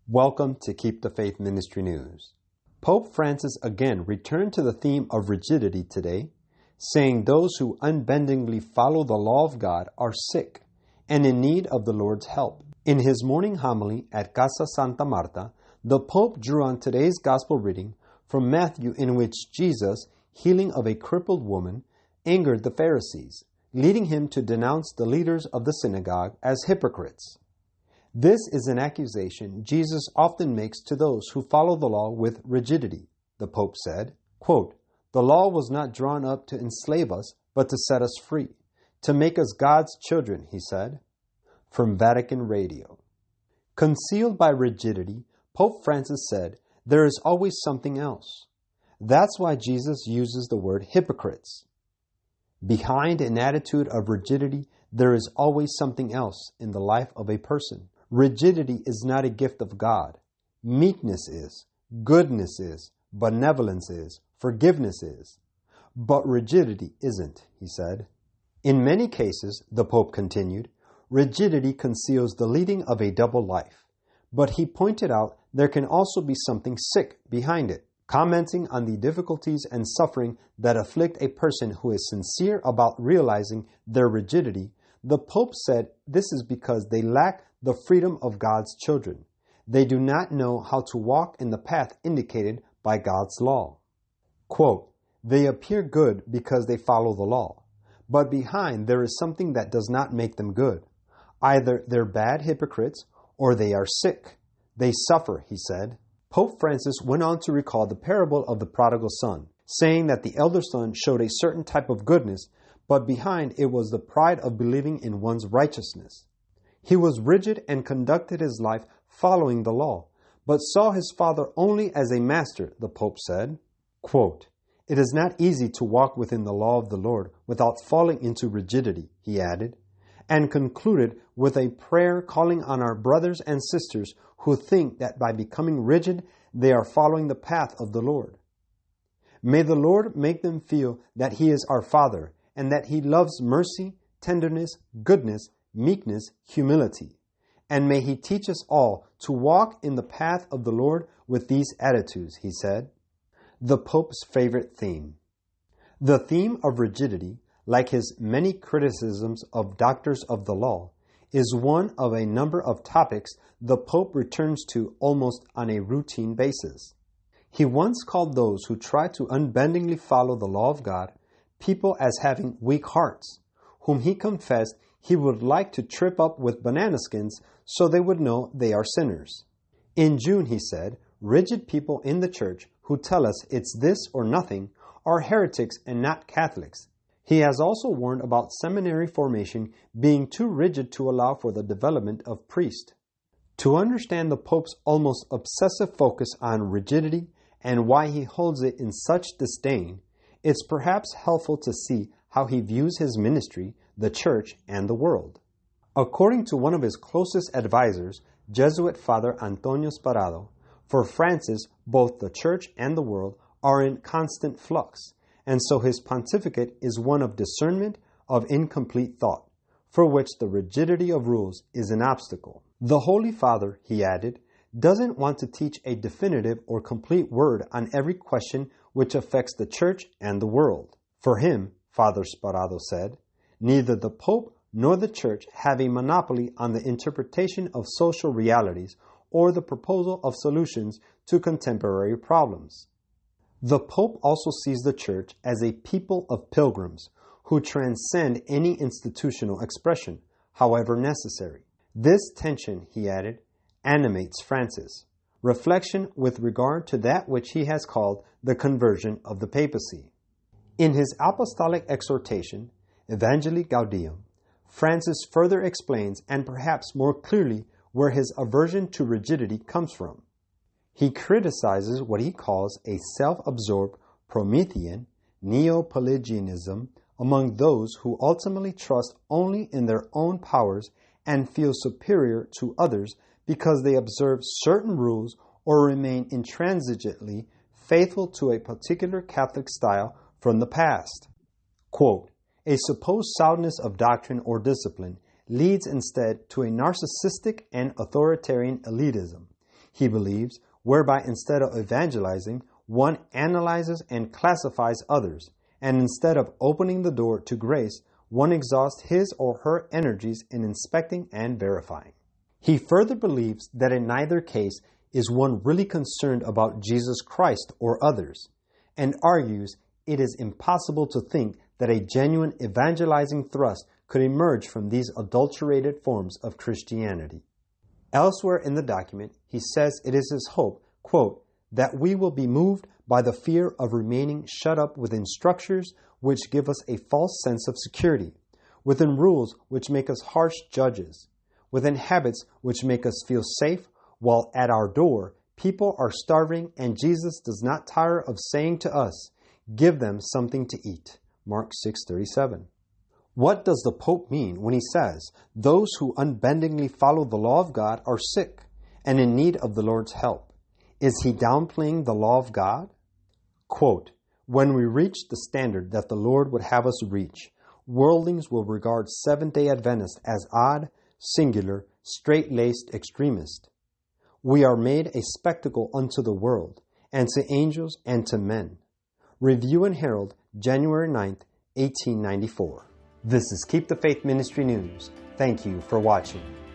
Welcome to Keep the Faith Ministry News. Pope Francis again returned to the theme of rigidity today, saying those who unbendingly follow the law of God are sick and in need of the Lord's help. In his morning homily at Casa Santa Marta, the Pope drew on today's Gospel reading from Matthew, in which Jesus, healing of a crippled woman, angered the Pharisees, leading him to denounce the leaders of the synagogue as hypocrites. This is an accusation Jesus often makes to those who follow the law with rigidity. The Pope said, quote, "The law was not drawn up to enslave us, but to set us free, to make us God's children," he said. From Vatican Radio. Concealed by rigidity, Pope Francis said, there is always something else. That's why Jesus uses the word hypocrites. Behind an attitude of rigidity, there is always something else in the life of a person. Rigidity is not a gift of God. Meekness is, goodness is, benevolence is, forgiveness is. But rigidity isn't, he said. In many cases, the Pope continued, rigidity conceals the leading of a double life. But he pointed out there can also be something sick behind it. Commenting on the difficulties and suffering that afflict a person who is sincere about realizing their rigidity, the Pope said this is because they lack the freedom of God's children. They do not know how to walk in the path indicated by God's law. Quote, "They appear good because they follow the law, but behind there is something that does not make them good. Either they're bad hypocrites or they are sick. They suffer," he said. Pope Francis went on to recall the parable of the prodigal son, saying that the elder son showed a certain type of goodness, but behind it was the pride of believing in one's righteousness. He was rigid and conducted his life following the law, but saw his father only as a master, the Pope said. Quote, "It is not easy to walk within the law of the Lord without falling into rigidity," he added, and concluded with a prayer calling on our brothers and sisters who think that by becoming rigid, they are following the path of the Lord. May the Lord make them feel that He is our Father and that He loves mercy, tenderness, goodness, meekness, humility. And may He teach us all to walk in the path of the Lord with these attitudes, he said. The Pope's favorite theme. The theme of rigidity, like his many criticisms of doctors of the law, is one of a number of topics the Pope returns to almost on a routine basis. He once called those who try to unbendingly follow the law of God people as having weak hearts, whom he confessed he would like to trip up with banana skins so they would know they are sinners. In June, he said, rigid people in the church who tell us it's this or nothing are heretics and not Catholics. He has also warned about seminary formation being too rigid to allow for the development of priests. To understand the Pope's almost obsessive focus on rigidity and why he holds it in such disdain, it's perhaps helpful to see how he views his ministry, the Church, and the world. According to one of his closest advisors, Jesuit Father Antonio Sparado, for Francis, both the Church and the world are in constant flux, and so his pontificate is one of discernment of incomplete thought, for which the rigidity of rules is an obstacle. The Holy Father, he added, doesn't want to teach a definitive or complete word on every question which affects the Church and the world. For him, Father Sparado said, neither the Pope nor the Church have a monopoly on the interpretation of social realities or the proposal of solutions to contemporary problems. The Pope also sees the Church as a people of pilgrims who transcend any institutional expression, however necessary. This tension, he added, animates Francis, reflection with regard to that which he has called the conversion of the papacy. In his apostolic exhortation, Evangelii Gaudium, Francis further explains and perhaps more clearly where his aversion to rigidity comes from. He criticizes what he calls a self-absorbed Promethean neo-Pelagianism among those who ultimately trust only in their own powers and feel superior to others because they observe certain rules or remain intransigently faithful to a particular Catholic style from the past. Quote, "A supposed soundness of doctrine or discipline leads instead to a narcissistic and authoritarian elitism. he believes, whereby instead of evangelizing, one analyzes and classifies others, and instead of opening the door to grace, one exhausts his or her energies in inspecting and verifying. He further believes that in neither case is one really concerned about Jesus Christ or others, and argues it is impossible to think that a genuine evangelizing thrust could emerge from these adulterated forms of Christianity. Elsewhere in the document, he says it is his hope, quote, that we will be moved by the fear of remaining shut up within structures which give us a false sense of security, within rules which make us harsh judges, within habits which make us feel safe, while at our door people are starving and Jesus does not tire of saying to us, give them something to eat. Mark 6:37. What does the Pope mean when he says, those who unbendingly follow the law of God are sick and in need of the Lord's help? Is he downplaying the law of God? Quote, when we reach the standard that the Lord would have us reach, worldlings will regard Seventh-day Adventists as odd, singular, straight-laced extremists. We are made a spectacle unto the world, and to angels and to men. Review and Herald, January 9th, 1894. This is Keep the Faith Ministry News. Thank you for watching.